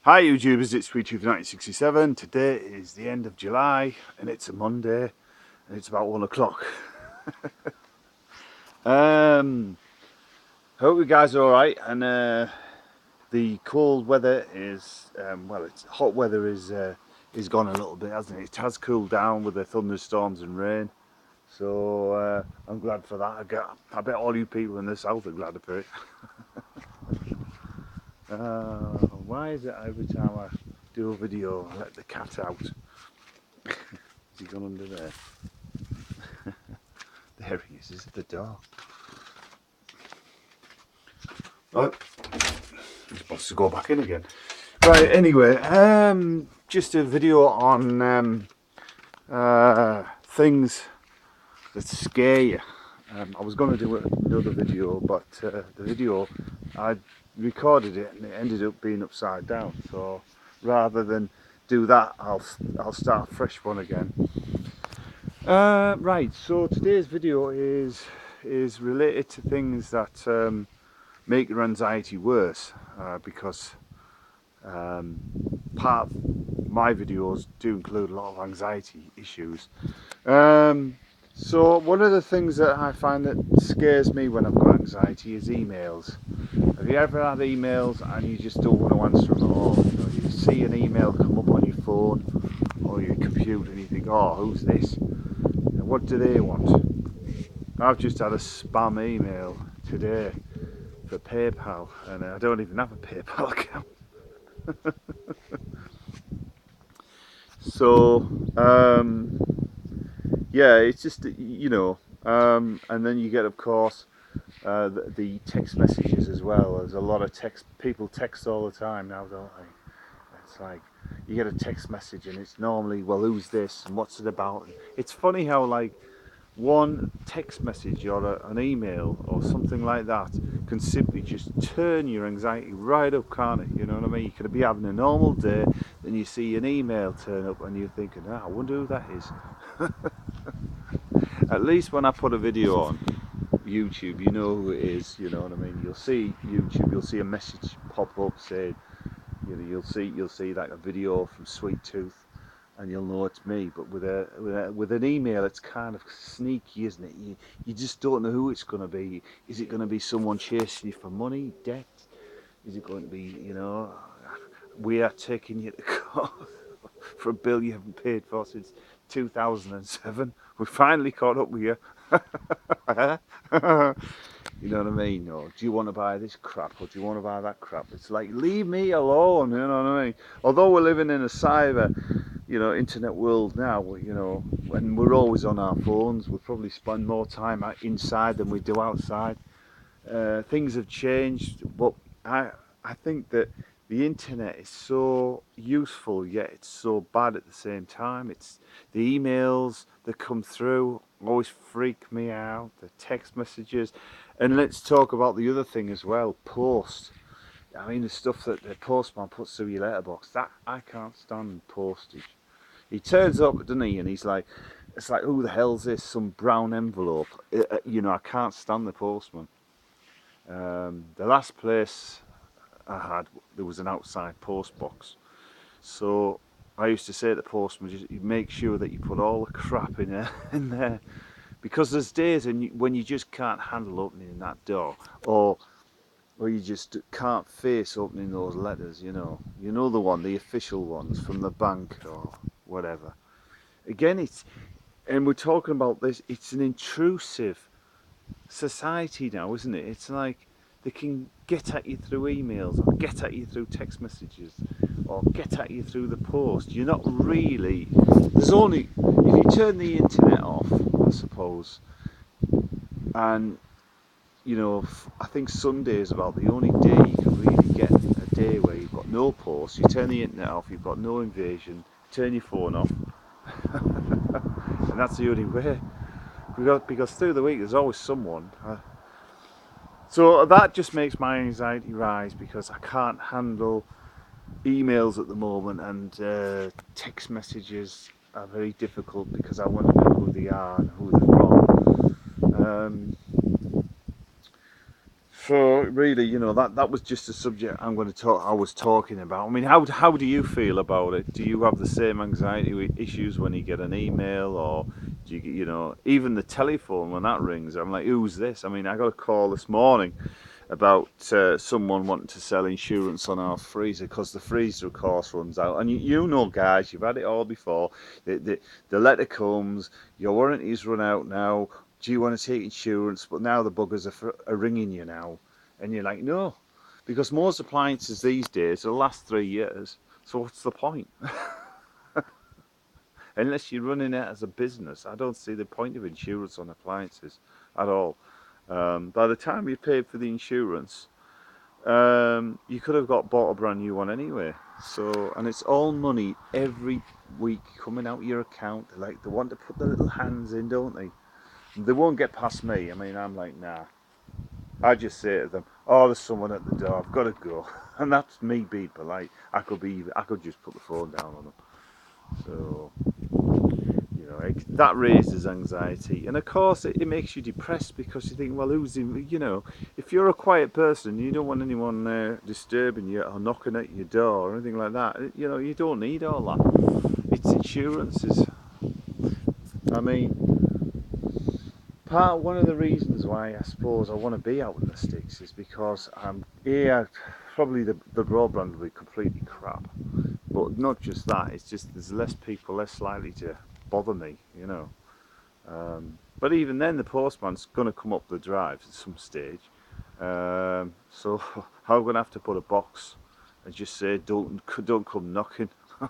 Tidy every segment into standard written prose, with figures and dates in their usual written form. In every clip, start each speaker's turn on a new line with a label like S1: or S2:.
S1: Hi YouTubers, it's SweetTooth1967. Today is the end of July and it's a Monday and it's about 1 o'clock. Hope you guys are alright, and the cold weather is, it's hot weather is gone a little bit, hasn't it? It has cooled down with the thunderstorms and rain, so I'm glad for that. I bet all you people in the south are glad for it. Why is it every time I do a video I let the cat out? Has he gone under there? There he is at the door. Right, he's supposed to go back in again. Right, anyway, just a video on things that scare you. I was going to do another video, but the video, I recorded it and it ended up being upside down. So rather than do that, I'll start a fresh one again. Right, so today's video is related to things that make your anxiety worse, because part of my videos do include a lot of anxiety issues. So one of the things that I find that scares me when I've got anxiety is emails. Have you ever had emails and you just don't want to answer them at all? You see an email come up on your phone or your computer and you think, oh, who's this? And what do they want? I've just had a spam email today for PayPal, and I don't even have a PayPal account. So yeah, it's just, and then you get, of course, the text messages as well. There's a lot of people text all the time now, don't they? It's like you get a text message and it's normally, well, who's this and what's it about? And it's funny how, like, one text message or an email or something like that can simply just turn your anxiety right up, can't it? You know what I mean? You could be having a normal day, then you see an email turn up and you're thinking, I wonder who that is. At least when I put a video on YouTube, you know who it is, you know what I mean? You'll see YouTube, you'll see a message pop up saying, you'll see like a video from Sweet Tooth, and you'll know it's me. But with an email, it's kind of sneaky, isn't it? You just don't know who it's going to be. Is it going to be someone chasing you for money, debt? Is it going to be, we are taking you to court for a bill you haven't paid for since 2007? We finally caught up with you. You know what I mean? Or do you want to buy this crap, or do you want to buy that crap? It's like, leave me alone, you know what I mean? Although we're living in a cyber, internet world now, when we're always on our phones, we probably spend more time inside than we do outside. Things have changed, but I think that the internet is so useful, yet it's so bad at the same time. It's the emails that come through always freak me out, the text messages, and let's talk about the other thing as well, post. I mean, the stuff that the postman puts through your letterbox, that I can't stand postage. He turns up, doesn't he, and he's like, it's like, who the hell's this? Some brown envelope. I can't stand the postman. The last place I had, there was an outside post box. So I used to say to the postman, just make sure that you put all the crap in there, because there's days when you just can't handle opening that door, or you just can't face opening those letters. The official ones from the bank or whatever. Again, and we're talking about this. It's an intrusive society now, isn't it? It's like they can get at you through emails, or get at you through text messages, or get at you through the post. You're not really, there's only, if you turn the internet off, I suppose, and I think Sunday is about the only day you can really get a day where you've got no post. You turn the internet off, you've got no invasion, turn your phone off, and that's the only way. Because through the week there's always someone. So that just makes my anxiety rise, because I can't handle emails at the moment, and text messages are very difficult because I want to know who they are and who they're from. So really, you know, that was just a subject I was talking about. I mean, how do you feel about it? Do you have the same anxiety issues when you get an email, or do you, you know, even the telephone when that rings? I'm like, who's this? I mean, I got a call this morning about someone wanting to sell insurance on our freezer because the freezer, of course, runs out. And you know, guys, you've had it all before. The letter comes, your warranty's run out now. Do you want to take insurance? But now the buggers are ringing you now. And you're like, no. Because most appliances these days will last 3 years. So what's the point? Unless you're running it as a business, I don't see the point of insurance on appliances at all. By the time you paid for the insurance, you could have bought a brand new one anyway. So, and it's all money every week coming out your account. Like, they want to put their little hands in, don't they? They won't get past me. I mean, I'm like, nah. I just say to them, "Oh, there's someone at the door. I've got to go," and that's me being polite. I could just put the phone down on them. So, you know, that raises anxiety, and of course, it makes you depressed because you think, well, you know, if you're a quiet person, you don't want anyone disturbing you or knocking at your door or anything like that. You know, you don't need all that. It's insurances. I mean, one of the reasons why I suppose I want to be out in the sticks is because probably the broadband will be completely crap, but not just that. It's just there's less people, less likely to bother me, you know. But even then, the postman's going to come up the drive at some stage, so I'm going to have to put a box and just say don't come knocking,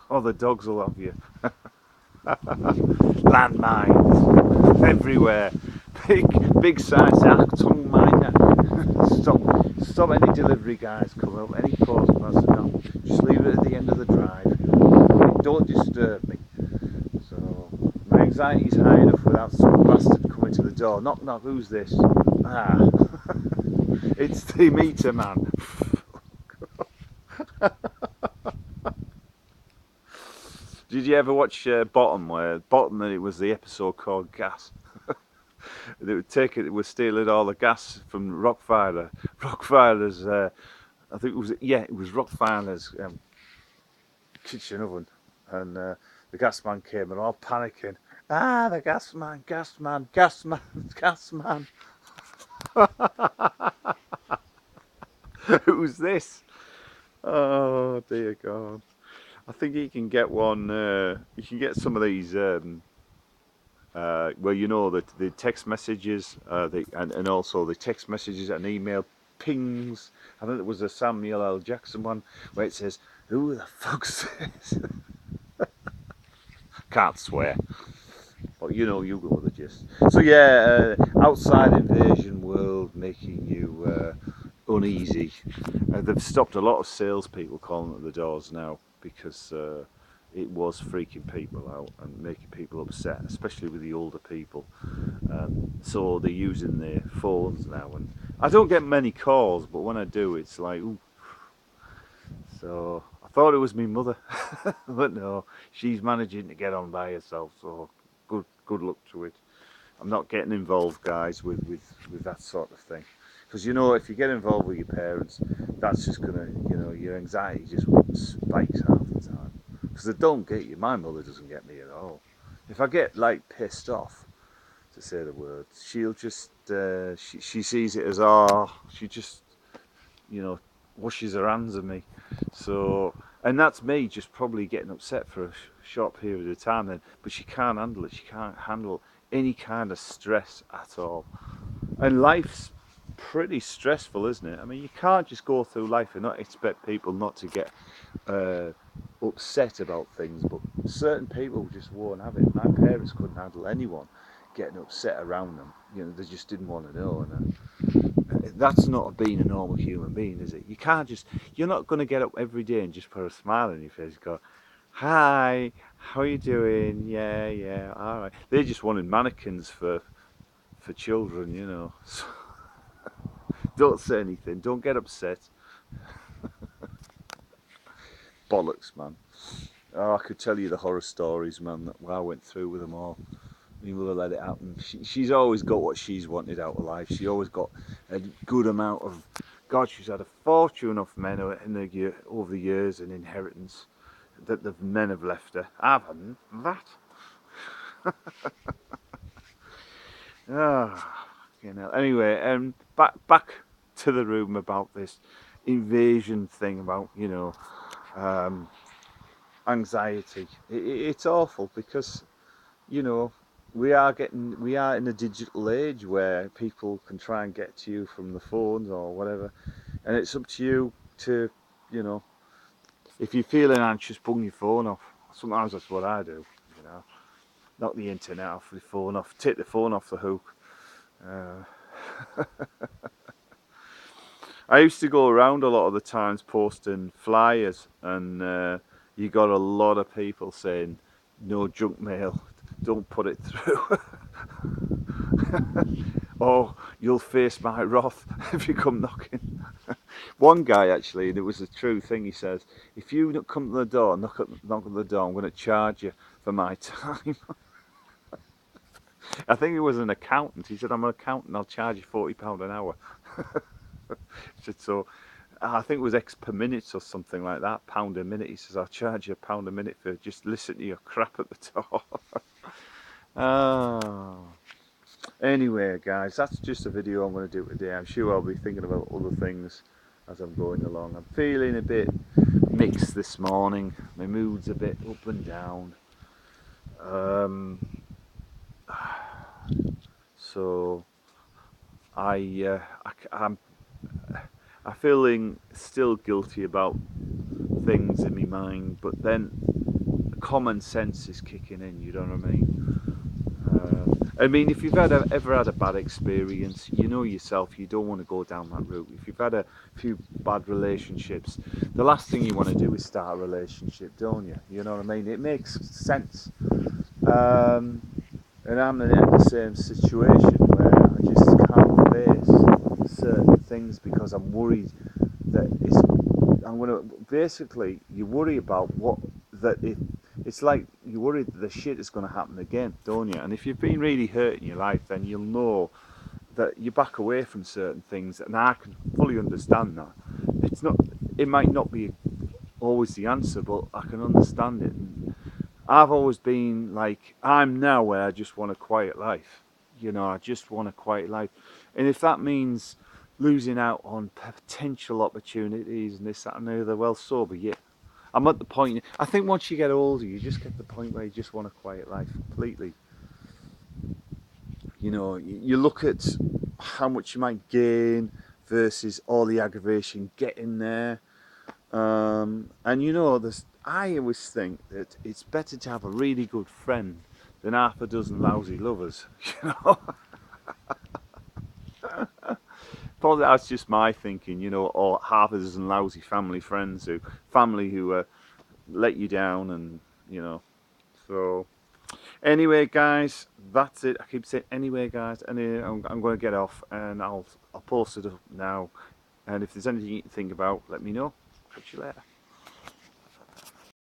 S1: or the dogs will have you. Landmines everywhere. Big size tongue miner. Stop any delivery guys coming up, any postmasters. No, just leave it at the end of the drive. Don't disturb me. So my anxiety's high enough without some bastard coming to the door. Knock knock, who's this? Ah, it's the meter man. Did you ever watch Bottom? Bottom, it was the episode called Gas. They would it was stealing all the gas from Rockfiler's, I think it was Rockfiler's kitchen oven, and the gas man came and all panicking. Ah, the gas man, gas man, gas man, gas man. Who's this? Oh dear God! I think you can get one. You can get some of these. Well, you know, the text messages, and also the text messages and email pings. I think it was a Samuel L. Jackson one where it says, "Who the fuck's this?" Can't swear, but you know, you go with the gist. So yeah, outside invasion world making you uneasy. They've stopped a lot of salespeople calling at the doors now because it was freaking people out and making people upset, especially with the older people. So they're using their phones now, and I don't get many calls, but when I do, it's like, ooh. So I thought it was my mother, but no, she's managing to get on by herself. So good luck to it. I'm not getting involved, guys, with that sort of thing. Because you know, if you get involved with your parents, that's just gonna, you know, your anxiety just spikes half the time. Because they don't get you. My mother doesn't get me at all. If I get like pissed off, to say the words, she'll just she sees it as she just, you know, washes her hands of me. So, and that's me just probably getting upset for a short period of time then, but she can't handle it. She can't handle any kind of stress at all. And life's pretty stressful, isn't it? I mean, you can't just go through life and not expect people not to get uh, upset about things, but certain people just won't have it. My parents couldn't handle anyone getting upset around them. You know, they just didn't want to know. And that's not being a normal human being, is it? You're not going to get up every day and just put a smile on your face and go, "Hi, how are you doing? Yeah, yeah, all right." They just wanted mannequins for children, you know. So don't say anything. Don't get upset. Bollocks, man. Oh, I could tell you the horror stories, man, that I went through with them all. My mother let it happen. She's always got what she's wanted out of life. She always got a good amount of. God, she's had a fortune of men over the years and inheritance that the men have left her. I haven't that. Ah, you know. Anyway, back to the room about this invasion thing about um, anxiety. It's awful because we are in a digital age where people can try and get to you from the phones or whatever, and it's up to you to you know if you're feeling anxious, bung your phone off. Sometimes that's what I do. Knock the internet off, the phone off, take the phone off the hook. uh, I used to go around a lot of the times posting flyers, and you got a lot of people saying no junk mail, don't put it through. Oh, you'll face my wrath if you come knocking. One guy actually, and it was a true thing, he says, if you come to the door, knock on the door, I'm going to charge you for my time. I think he was an accountant. He said, I'm an accountant, I'll charge you £40 an hour. Said, so I think it was X per minute or something like that, pound a minute. He says, I'll charge you £1 a minute for just listen to your crap at the door. Oh. Anyway, guys, that's just a video I'm going to do today. I'm sure I'll be thinking about other things as I'm going along. I'm feeling a bit mixed this morning. My mood's a bit up and down. Um, so I'm feeling still guilty about things in my mind, but then common sense is kicking in. You know what I mean? I mean, if you've ever had a bad experience, you know yourself, you don't want to go down that route. If you've had a few bad relationships, the last thing you want to do is start a relationship, don't you? You know what I mean? It makes sense. And I'm in the same situation where I just can't face certain things because I'm worried that I'm gonna basically you worry about what that if it's like you worry that the shit is going to happen again, don't you? And if you've been really hurt in your life, then you'll know that you back away from certain things, and I can fully understand that. It's not, it might not be always the answer, but I can understand it. And I've always been like, I'm now where I just want a quiet life. I just want a quiet life. And if that means losing out on potential opportunities and this, that, and the other, well, so be it. I'm at the point, I think once you get older, you just get to the point where you just want a quiet life completely. You look at how much you might gain versus all the aggravation getting there. And I always think that it's better to have a really good friend than half a dozen lousy lovers. Probably that's just my thinking, or half a dozen lousy family who let you down, and so. Anyway, guys, that's it. I keep saying anyway, guys. Anyway, I'm going to get off, and I'll post it up now. And if there's anything you think about, let me know. Catch you later.